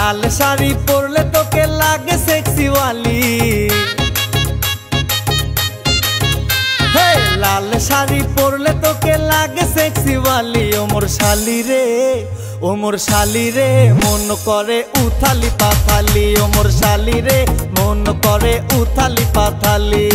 लाल शाड़ी पड़ले तोके लागे सेक्सी वाली। हे लाल शाड़ी पड़ले तोके लागे सेक्सी वाली। ओ मोर शाली रे, ओ मोर शाली रे, मन करे उथाली पाथाली। ओ मोर शाली रे, मन करे उथाली पाथाली।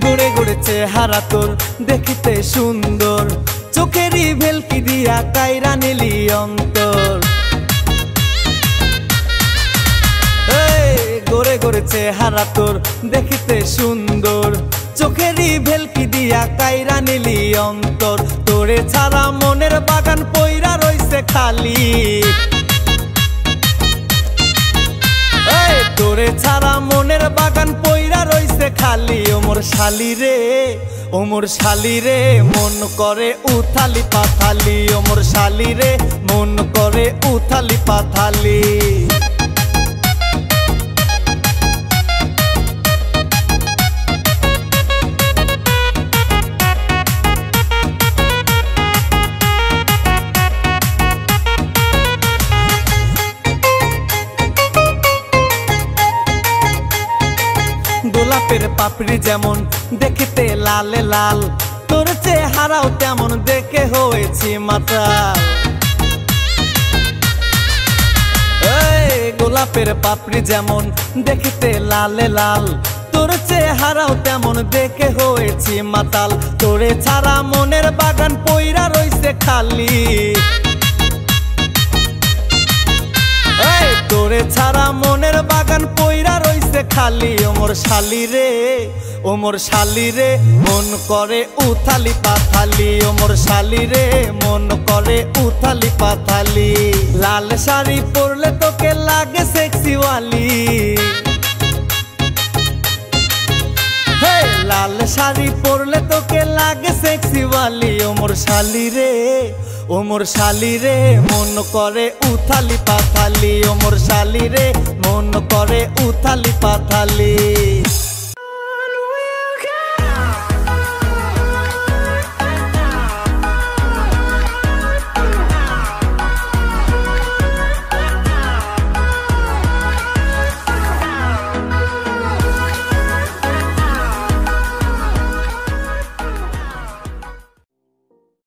गोड़े गोड़े चेहरा तोर देखते सुंदर, चोखेरी भेलकी दिया कायरा निली अंतर। गोरे गोरे चेहरा तोर देखते सुंदर, चोखेरी भेलकी दिया कायरा निली अंतर। तोरे छाड़ा मनेर बागान पइरा रइছে खाली। तोरे छाड़ा मनेर बागान पइरा रइছে खाली। ओ मोर शाली रे, ओ मोर शाली रे, मन करे उथाली पाथाली। ओ मोर शाली रे, मन करे उथाली पाथाली। গোলাপের পাপড়ি যেমন দেখতে লাল লাল, তোর চেহারাও তেমন দেখে হয়েছি মাতাল। গোলাপের পাপড়ি যেমন দেখতে লাল লাল, তোর চেহারাও তেমন দেখে হয়েছি মাতাল। তোরে ছাড়া মনের বাগান পইরা রইছে খালি। তোরে ছাড়া মনের বাগান পইরা রইছে খালি। ও মোর শালি রে, ও মোর শালি রে, মন করে উথালি পাথালি। ও মোর শালি রে, মন করে উথালি পাথালি। লাল শাড়ি পরলে তোকে লাগে সেক্সি ওয়ালি। হে লাল শাড়ি পরলে তোকে লাগে সেক্সি ওয়ালি। ও মোর শালি রে, ও মোর শালি রে, মন করে উথালি পাথালি। ও মোর শালি রে, মন করে উথালি পাথালি।